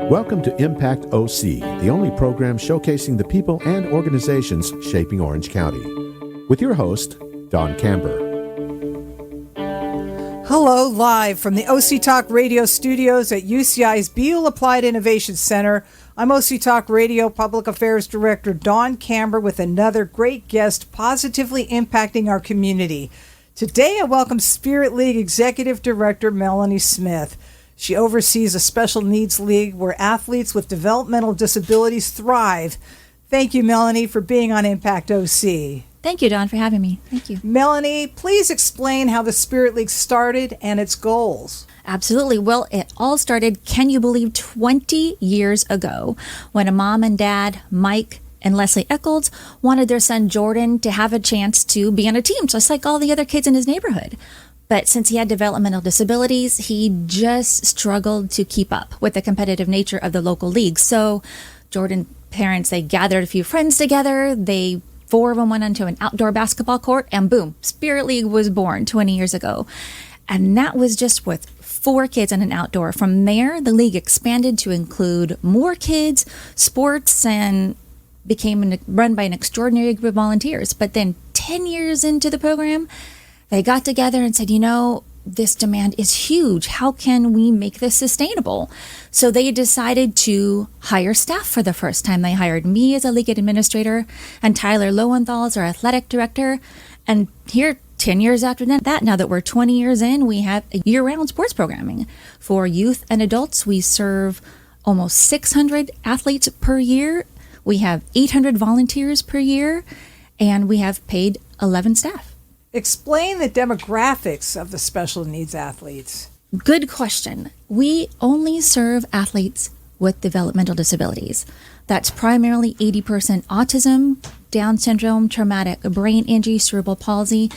Welcome to Impact OC, the only program showcasing the people and organizations shaping Orange County. With your host, Don Camber. Hello, live from the OC Talk Radio studios at UCI's Beale Applied Innovation Center. I'm OC Talk Radio Public Affairs Director Don Camber with another great guest positively impacting our community. Today I welcome Spirit League Executive Director Melanie Smith. She oversees a special needs league where athletes with developmental disabilities thrive. Thank you, Melanie, for being on Impact OC. Thank you, Don, for having me. Thank you. Melanie, please explain how the Spirit League started and its goals. Absolutely. Well, it all started, can you believe, 20 years ago when a mom and dad, Mike and Leslie Eccles, wanted their son Jordan to have a chance to be on a team, just like all the other kids in his neighborhood. But since he had developmental disabilities, he just struggled to keep up with the competitive nature of the local league. So Jordan parents, they gathered a few friends together. Four of them went onto an outdoor basketball court, and boom, Spirit League was born 20 years ago. And that was just with 4 kids in an outdoor. From there, the league expanded to include more kids, sports, and became run by an extraordinary group of volunteers. But then 10 years into the program, they got together and said, this demand is huge. How can we make this sustainable? So they decided to hire staff for the first time. They hired me as a league administrator and Tyler Lowenthal as our athletic director. And here, 10 years after that, now that we're 20 years in, we have a year-round sports programming. For youth and adults, we serve almost 600 athletes per year. We have 800 volunteers per year, and we have paid 11 staff. Explain the demographics of the special needs athletes. Good question. We only serve athletes with developmental disabilities. That's primarily 80% autism, Down syndrome, traumatic brain injury, cerebral palsy.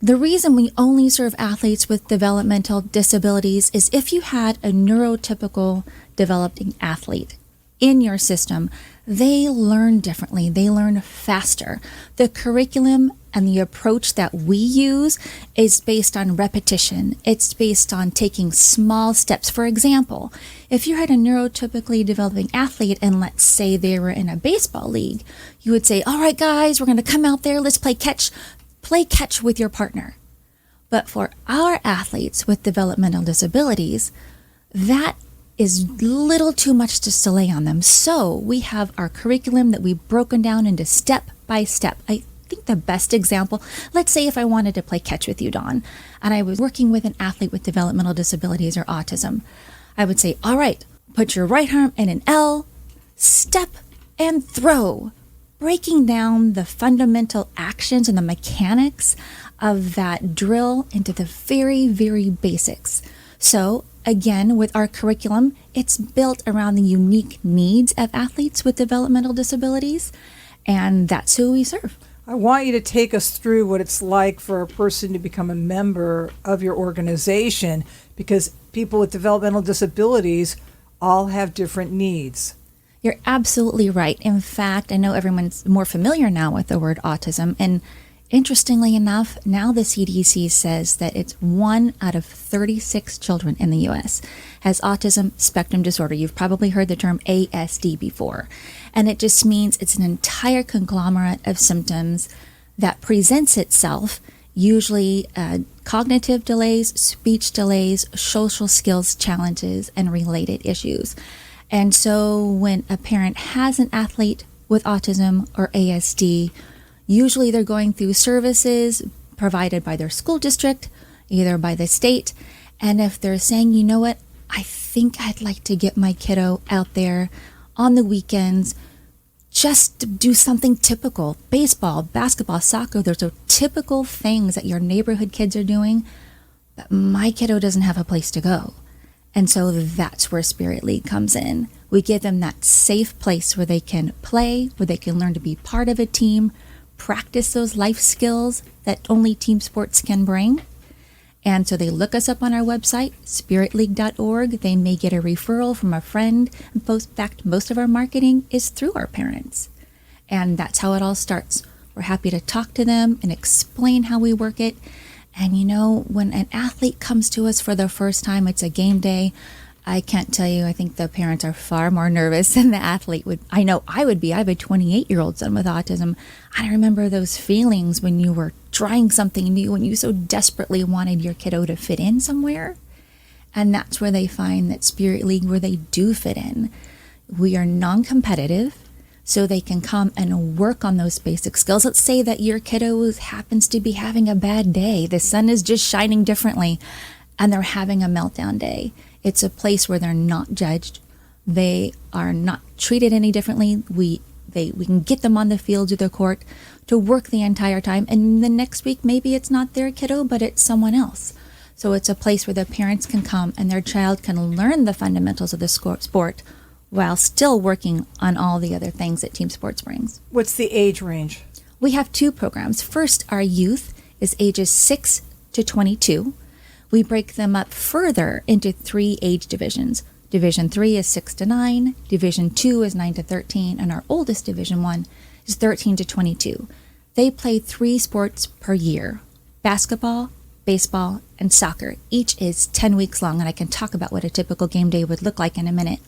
The reason we only serve athletes with developmental disabilities is if you had a neurotypical developing athlete in your system, they learn differently. They learn faster. The curriculum and the approach that we use is based on repetition. It's based on taking small steps. For example, if you had a neurotypically developing athlete and let's say they were in a baseball league, you would say, all right, guys, we're going to come out there. Let's play catch. Play catch with your partner. But for our athletes with developmental disabilities, that is little too much just to lay on them. So we have our curriculum that we've broken down into step by step. I think the best example, let's say if I wanted to play catch with you, Dawn, and I was working with an athlete with developmental disabilities or autism, I would say, all right, put your right arm in an L, step and throw, breaking down the fundamental actions and the mechanics of that drill into the very, very basics. So again, with our curriculum, it's built around the unique needs of athletes with developmental disabilities, and that's who we serve. I want you to take us through what it's like for a person to become a member of your organization, because people with developmental disabilities all have different needs. You're absolutely right. In fact, I know everyone's more familiar now with the word autism, and interestingly enough, now the CDC says that it's 1 out of 36 children in the U.S. has autism spectrum disorder. You've probably heard the term ASD before. And it just means it's an entire conglomerate of symptoms that presents itself, usually cognitive delays, speech delays, social skills challenges, and related issues. And so when a parent has an athlete with autism or ASD, usually they're going through services provided by their school district, either by the state. And if they're saying, you know what, I think I'd like to get my kiddo out there on the weekends just to do something typical, baseball, basketball, soccer, those are typical things that your neighborhood kids are doing, but my kiddo doesn't have a place to go. And so that's where Spirit League comes in. We give them that safe place where they can play, where they can learn to be part of a team, practice those life skills that only team sports can bring. And so they look us up on our website, spiritleague.org. They may get a referral from a friend. In fact, most of our marketing is through our parents. And that's how it all starts. We're happy to talk to them and explain how we work it. And when an athlete comes to us for the first time, it's a game day. I can't tell you, I think the parents are far more nervous than the athlete would. I know I would be. I have a 28-year-old son with autism. I remember those feelings when you were trying something new and you so desperately wanted your kiddo to fit in somewhere. And that's where they find that Spirit League, where they do fit in. We are non-competitive, so they can come and work on those basic skills. Let's say that your kiddo happens to be having a bad day. The sun is just shining differently, and they're having a meltdown day. It's a place where they're not judged. They are not treated any differently. We can get them on the field or the court to work the entire time. And the next week, maybe it's not their kiddo, but it's someone else. So it's a place where the parents can come and their child can learn the fundamentals of the sport while still working on all the other things that team sports brings. What's the age range? We have two programs. First, our youth is ages 6 to 22. We break them up further into 3 age divisions. Division 3 is 6 to 9, Division 2 is 9 to 13, and our oldest Division 1 is 13 to 22. They play 3 sports per year: basketball, baseball, and soccer. Each is 10 weeks long, and I can talk about what a typical game day would look like in a minute.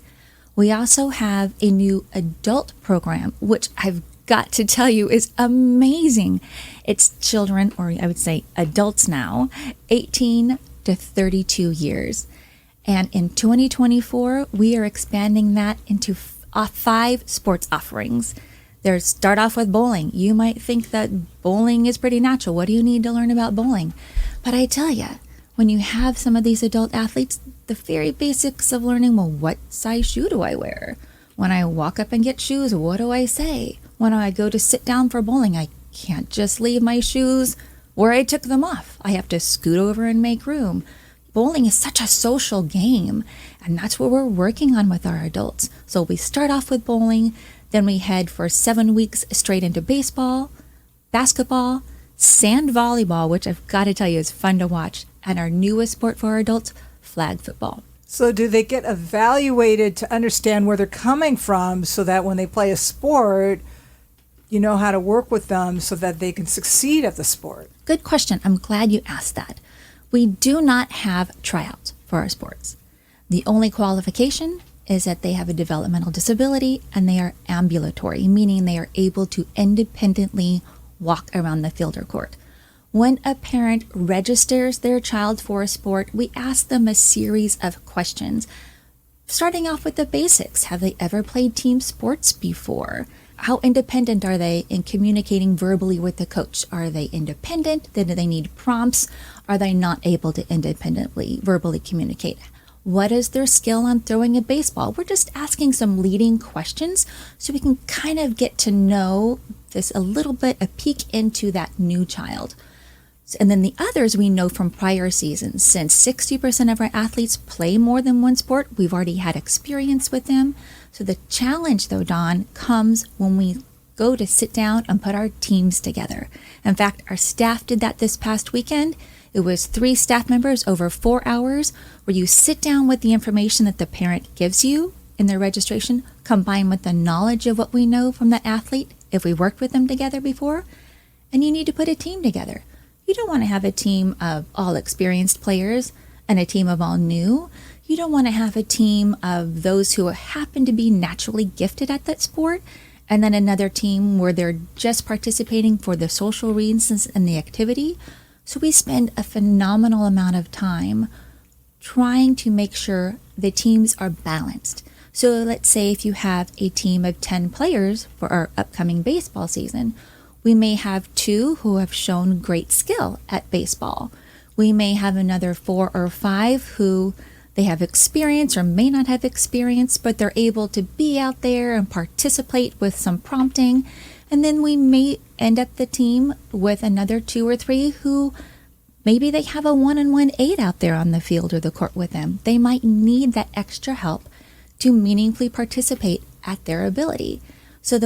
We also have a new adult program, which I've got to tell you is amazing. It's children, or I would say adults now, 18 to 32 years. And in 2024, we are expanding that into 5 sports offerings. Start off with bowling. You might think that bowling is pretty natural. What do you need to learn about bowling? But I tell you, when you have some of these adult athletes, the very basics of learning, well, what size shoe do I wear? When I walk up and get shoes, what do I say? When I go to sit down for bowling, I can't just leave my shoes where I took them off. I have to scoot over and make room. Bowling is such a social game, and that's what we're working on with our adults. So we start off with bowling, then we head for 7 weeks straight into baseball, basketball, sand volleyball, which I've got to tell you is fun to watch, and our newest sport for our adults, flag football. So do they get evaluated to understand where they're coming from so that when they play a sport, you know how to work with them so that they can succeed at the sport? Good question. I'm glad you asked that. We do not have tryouts for our sports. The only qualification is that they have a developmental disability and they are ambulatory, meaning they are able to independently walk around the field or court. When a parent registers their child for a sport, we ask them a series of questions, starting off with the basics. Have they ever played team sports before? How independent are they in communicating verbally with the coach? Are they independent? Do they need prompts? Are they not able to independently verbally communicate? What is their skill on throwing a baseball? We're just asking some leading questions so we can kind of get to know this a little bit, a peek into that new child. And then the others we know from prior seasons. Since 60% of our athletes play more than one sport, we've already had experience with them. So the challenge, though, Dawn, comes when we go to sit down and put our teams together. In fact, our staff did that this past weekend. It was 3 staff members over 4 hours where you sit down with the information that the parent gives you in their registration, combined with the knowledge of what we know from that athlete if we worked with them together before, and you need to put a team together. You don't want to have a team of all experienced players and a team of all new. You don't want to have a team of those who happen to be naturally gifted at that sport, and then another team where they're just participating for the social reasons and the activity. So we spend a phenomenal amount of time trying to make sure the teams are balanced. So let's say if you have a team of 10 players for our upcoming baseball season, we may have 2 who have shown great skill at baseball. We may have another 4 or 5 who they have experience or may not have experience, but they're able to be out there and participate with some prompting. And then we may end up the team with another 2 or 3 who maybe they have a 1-on-1 aide out there on the field or the court with them. They might need that extra help to meaningfully participate at their ability. So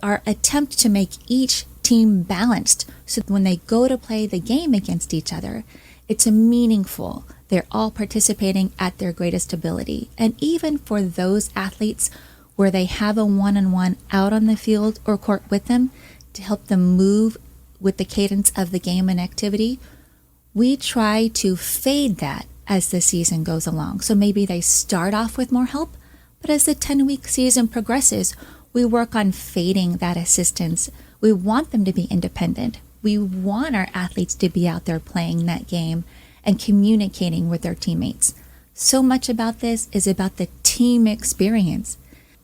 our attempt to make each team balanced so that when they go to play the game against each other, it's a meaningful. They're all participating at their greatest ability. And even for those athletes where they have a 1-on-1 out on the field or court with them to help them move with the cadence of the game and activity, we try to fade that as the season goes along. So maybe they start off with more help, but as the 10-week season progresses, we work on fading that assistance. We want them to be independent. We want our athletes to be out there playing that game and communicating with their teammates. So much about this is about the team experience.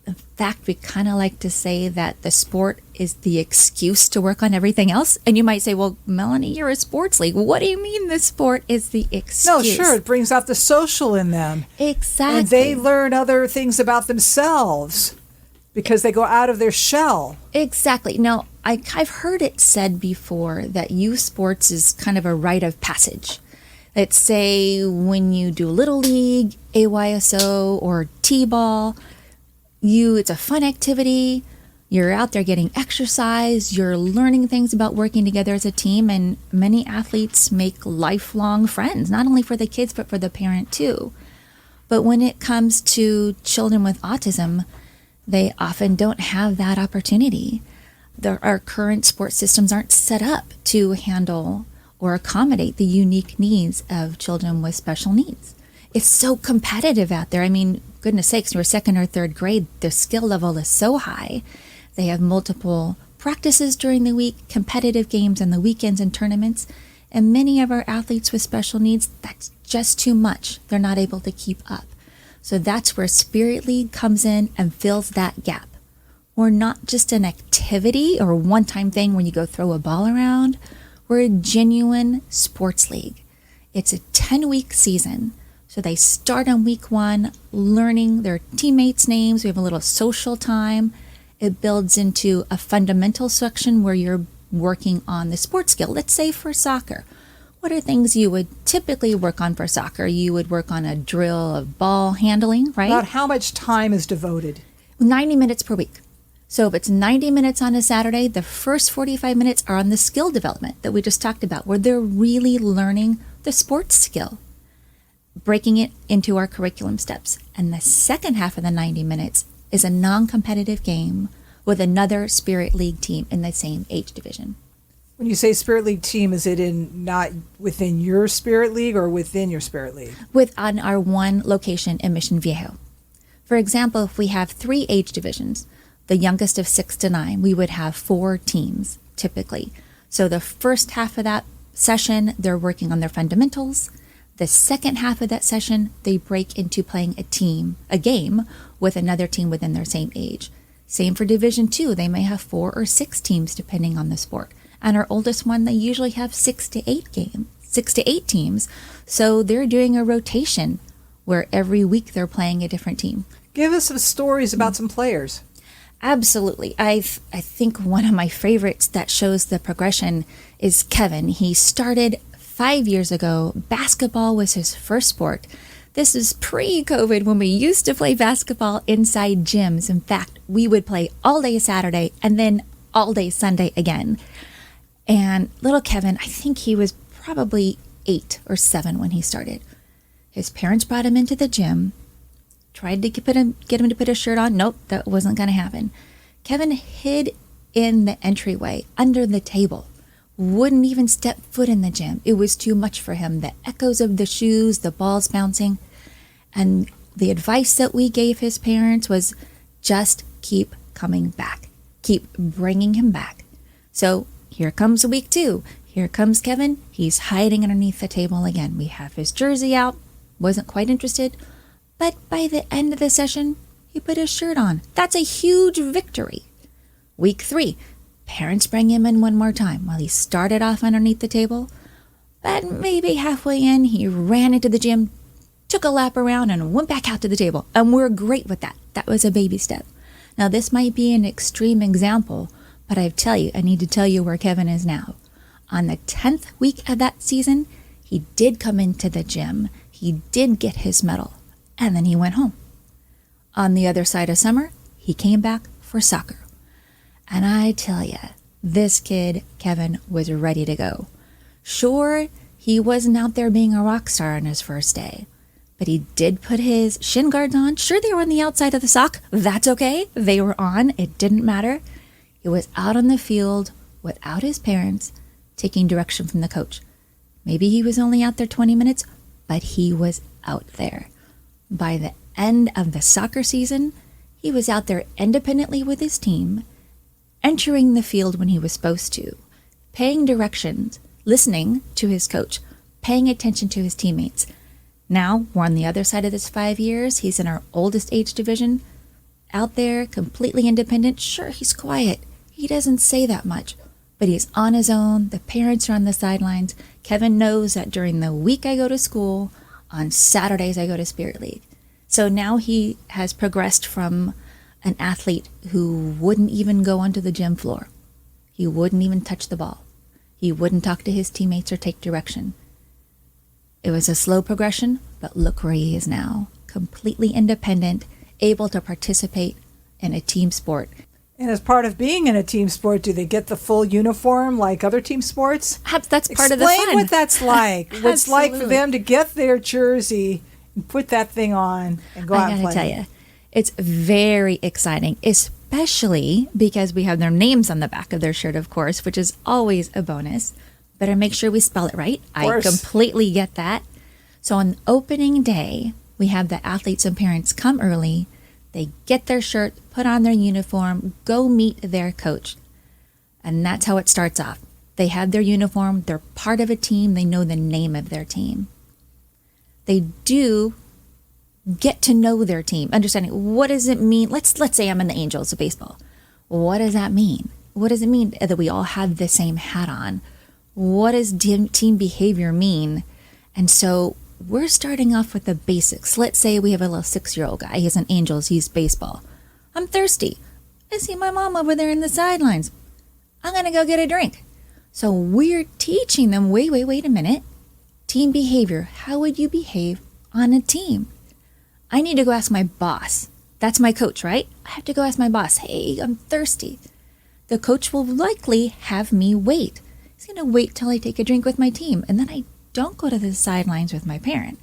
In fact, we kind of like to say that the sport is the excuse to work on everything else. And you might say, well, Melanie, you're a sports league. What do you mean the sport is the excuse? No, sure. It brings out the social in them. Exactly. And they learn other things about themselves because they go out of their shell. Exactly. Now, I've heard it said before that youth sports is kind of a rite of passage. Let's say when you do Little League, AYSO, or T-ball, it's a fun activity. You're out there getting exercise. You're learning things about working together as a team. And many athletes make lifelong friends, not only for the kids, but for the parent too. But when it comes to children with autism, they often don't have that opportunity. Our current sports systems aren't set up to handle or accommodate the unique needs of children with special needs. It's so competitive out there. I mean, goodness sakes, you're second or third grade, the skill level is so high. They have multiple practices during the week, competitive games on the weekends and tournaments. And many of our athletes with special needs, that's just too much. They're not able to keep up. So that's where Spirit League comes in and fills that gap. We're not just an activity or a one-time thing when you go throw a ball around. We're a genuine sports league. It's a 10-week season. So they start on week 1, learning their teammates' names. We have a little social time. It builds into a fundamental section where you're working on the sports skill. Let's say for soccer. What are things you would typically work on for soccer? You would work on a drill of ball handling, right? About how much time is devoted? 90 minutes per week. So if it's 90 minutes on a Saturday, the first 45 minutes are on the skill development that we just talked about, where they're really learning the sports skill, breaking it into our curriculum steps. And the second half of the 90 minutes is a non-competitive game with another Spirit League team in the same age division. When you say Spirit League team, is it not within your Spirit League or within your Spirit League? On our one location in Mission Viejo. For example, if we have 3 age divisions, the youngest of 6 to 9, we would have 4 teams typically. So the first half of that session, they're working on their fundamentals. The second half of that session, they break into playing a game with another team within their same age. Same for Division 2. They may have 4 or 6 teams depending on the sport. And our oldest one, they usually have 6 to 8 teams. So they're doing a rotation where every week they're playing a different team. Give us some stories about some players. Absolutely. I think one of my favorites that shows the progression is Kevin. He started 5 years ago. Basketball was his first sport. This is pre-COVID when we used to play basketball inside gyms. In fact, we would play all day Saturday and then all day Sunday again. And little Kevin, I think he was probably 8 or 7 when he started. His parents brought him into the gym, tried to get him to put a shirt on. Nope, that wasn't going to happen. Kevin hid in the entryway under the table, wouldn't even step foot in the gym. It was too much for him. The echoes of the shoes, the balls bouncing. And the advice that we gave his parents was just keep coming back. Keep bringing him back. So here comes week 2. Here comes Kevin. He's hiding underneath the table again. We have his jersey out. Wasn't quite interested. But by the end of the session, he put his shirt on. That's a huge victory. Week 3, parents bring him in one more time. Well, he started off underneath the table, but maybe halfway in, he ran into the gym, took a lap around, and went back out to the table. And we're great with that. That was a baby step. Now, this might be an extreme example, but I need to tell you where Kevin is now. On the 10th week of that season, he did come into the gym. He did get his medal. And then he went home. On the other side of summer, he came back for soccer. And I tell you, this kid, Kevin, was ready to go. Sure, he wasn't out there being a rock star on his first day, but he did put his shin guards on. Sure, they were on the outside of the sock. That's okay. They were on. It didn't matter. He was out on the field without his parents, taking direction from the coach. Maybe he was only out there 20 minutes, but he was out there. By the end of the soccer season, he was out there independently with his team, entering the field when he was supposed to, paying directions, listening to his coach, paying attention to his teammates. Now, we're on the other side of this 5 years. He's in our oldest age division, out there, completely independent. Sure, he's quiet. He doesn't say that much, but he's on his own. The parents are on the sidelines. Kevin knows that during the week I go to school, on Saturdays I go to Spirit League. So now he has progressed from an athlete who wouldn't even go onto the gym floor. He wouldn't even touch the ball. He wouldn't talk to his teammates or take direction. It was a slow progression, but look where he is now, completely independent, able to participate in a team sport. And as part of being in a team sport, do they get the full uniform like other team sports? That's part of the fun. Explain what that's like. What's like for them to get their jersey and put that thing on and go out and play. I gotta tell you, it's very exciting, especially because we have their names on the back of their shirt, of course, which is always a bonus. Better make sure we spell it right. I completely get that. So on opening day, we have the athletes and parents come early. They get their shirt, put on their uniform, go meet their coach. And that's how it starts off. They have their uniform. They're part of a team. They know the name of their team. They do get to know their team, understanding what does it mean. Let's say I'm in the Angels of baseball. What does that mean? What does it mean that we all have the same hat on? What does team behavior mean? And so we're starting off with the basics. Let's say we have a little 6-year-old guy. He's an Angels. He's baseball. I'm thirsty. I see my mom over there in the sidelines. I'm going to go get a drink. So we're teaching them, wait a minute. Team behavior. How would you behave on a team? I need to go ask my boss. That's my coach, right? I have to go ask my boss, hey, I'm thirsty. The coach will likely have me wait. He's going to wait till I take a drink with my team. And then I don't go to the sidelines with my parent.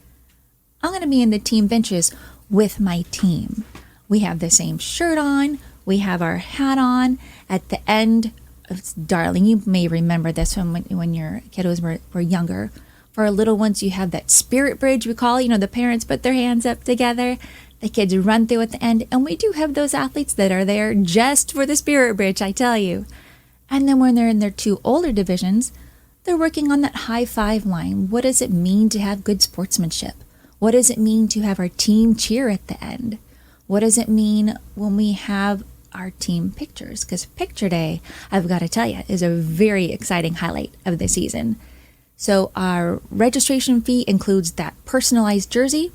I'm going to be in the team benches with my team. We have the same shirt on. We have our hat on. At the end, darling, you may remember this when your kiddos were younger. For our little ones, you have that spirit bridge we call, the parents put their hands up together. The kids run through at the end. And we do have those athletes that are there just for the spirit bridge, I tell you. And then when they're in their 2 older divisions, they're working on that high five line. What does it mean to have good sportsmanship? What does it mean to have our team cheer at the end? What does it mean when we have our team pictures? Because picture day, I've got to tell you, is a very exciting highlight of the season. So our registration fee includes that personalized jersey,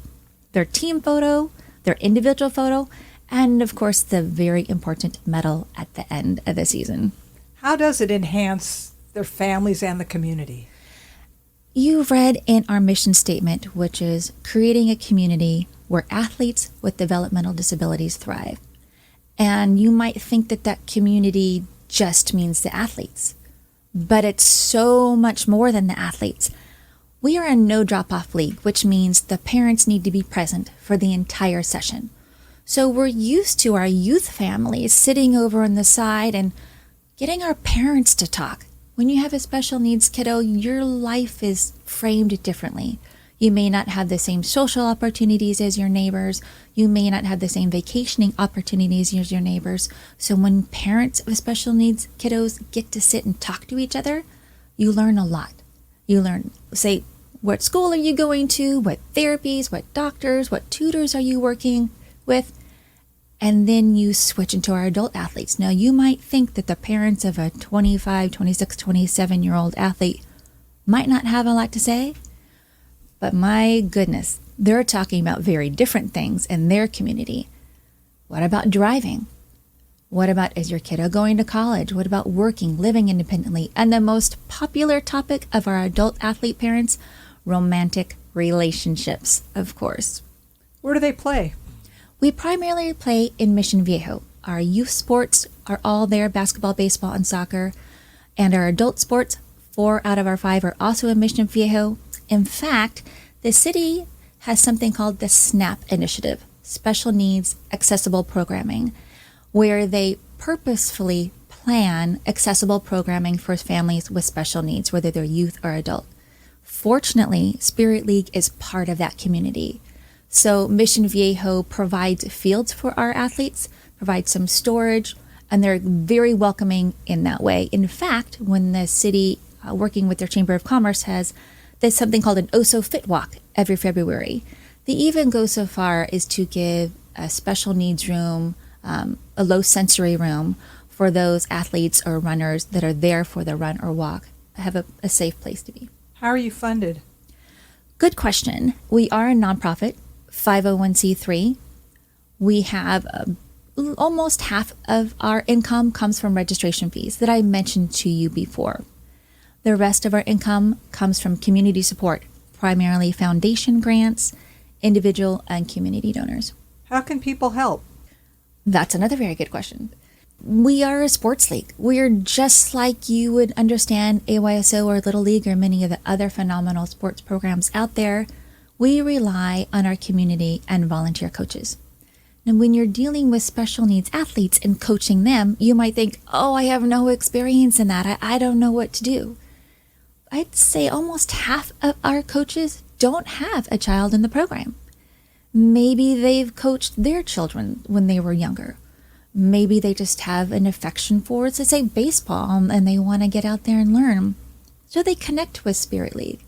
their team photo, their individual photo, and of course the very important medal at the end of the season. How does it enhance their families and the community? You've read in our mission statement, which is creating a community where athletes with developmental disabilities thrive. And you might think that community just means the athletes, but it's so much more than the athletes. We are a no drop-off league, which means the parents need to be present for the entire session. So we're used to our youth families sitting over on the side and getting our parents to talk. When you have a special needs kiddo, your life is framed differently. You may not have the same social opportunities as your neighbors. You may not have the same vacationing opportunities as your neighbors. So when parents of special needs kiddos get to sit and talk to each other, you learn a lot. You learn, say, what school are you going to? What therapies, what doctors, what tutors are you working with? And then you switch into our adult athletes. Now, you might think that the parents of a 25, 26, 27-year-old athlete might not have a lot to say, but my goodness, they're talking about very different things in their community. What about driving? What about, is your kiddo going to college? What about working, living independently? And the most popular topic of our adult athlete parents, romantic relationships, of course. Where do they play? We primarily play in Mission Viejo. Our youth sports are all there, basketball, baseball, and soccer. And our adult sports, 4 out of our 5 are also in Mission Viejo. In fact, the city has something called the SNAP Initiative, Special Needs Accessible Programming, where they purposefully plan accessible programming for families with special needs, whether they're youth or adult. Fortunately, Spirit League is part of that community. So Mission Viejo provides fields for our athletes, provides some storage, and they're very welcoming in that way. In fact, when the city, working with their Chamber of Commerce, there's something called an OSO Fit Walk every February. They even go so far as to give a special needs room, a low sensory room for those athletes or runners that are there for the run or walk, have a safe place to be. How are you funded? Good question. We are a nonprofit, 501c3. We have almost half of our income comes from registration fees that I mentioned to you before. The rest of our income comes from community support, primarily foundation grants, individual and community donors. How can people help? That's another very good question. We are a sports league. We're just like you would understand AYSO or Little League or many of the other phenomenal sports programs out there. We rely on our community and volunteer coaches. And when you're dealing with special needs athletes and coaching them, you might think, oh, I have no experience in that. I don't know what to do. I'd say almost half of our coaches don't have a child in the program. Maybe they've coached their children when they were younger. Maybe they just have an affection for, let's say, baseball, and they want to get out there and learn. So they connect with Spirit League,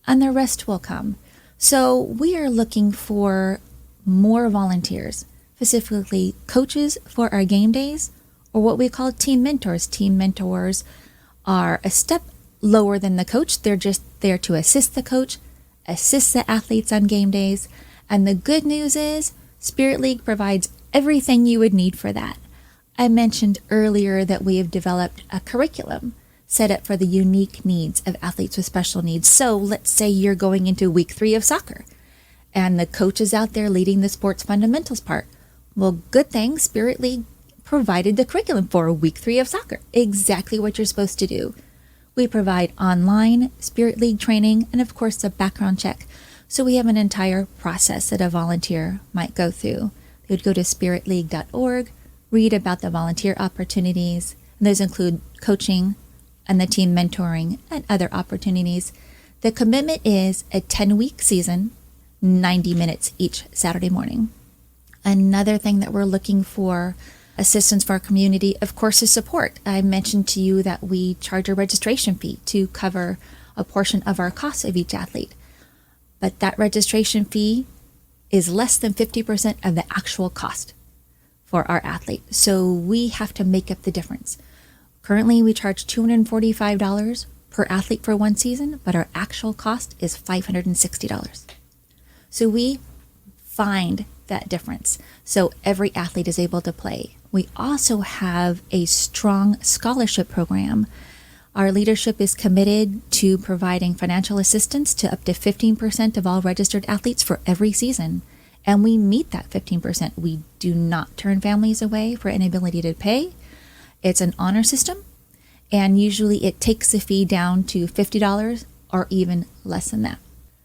and the rest will come. So we are looking for more volunteers, specifically coaches for our game days, or what we call team mentors. Team mentors are a step lower than the coach. They're just there to assist the coach, assist the athletes on game days. And the good news is Spirit League provides everything you would need for that. I mentioned earlier that we have developed a curriculum set up for the unique needs of athletes with special needs. So let's say you're going into week 3 of soccer and the coach is out there leading the sports fundamentals part. Well, good thing Spirit League provided the curriculum for week 3 of soccer. Exactly what you're supposed to do. We provide online Spirit League training and of course a background check. So we have an entire process that a volunteer might go through. They would go to spiritleague.org, read about the volunteer opportunities, and those include coaching and the team mentoring and other opportunities. The commitment is a 10-week season, 90 minutes each Saturday morning. Another thing that we're looking for assistance for our community, of course, is support. I mentioned to you that we charge a registration fee to cover a portion of our costs of each athlete. But that registration fee is less than 50% of the actual cost for our athlete. So we have to make up the difference. Currently, we charge $245 per athlete for one season, but our actual cost is $560. So we find that difference. So every athlete is able to play. We also have a strong scholarship program. Our leadership is committed to providing financial assistance to up to 15% of all registered athletes for every season. And we meet that 15%. We do not turn families away for inability to pay. It's an honor system. And usually it takes the fee down to $50 or even less than that.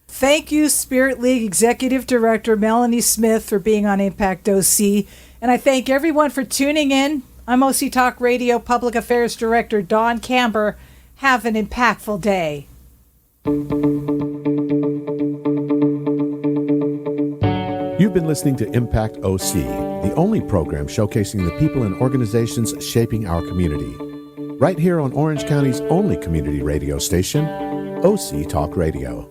Thank you, Spirit League Executive Director Melanie Smith, for being on Impact OC. And I thank everyone for tuning in. I'm OC Talk Radio Public Affairs Director Dawn Camber. Have an impactful day. You've been listening to Impact OC, the only program showcasing the people and organizations shaping our community. Right here on Orange County's only community radio station, OC Talk Radio.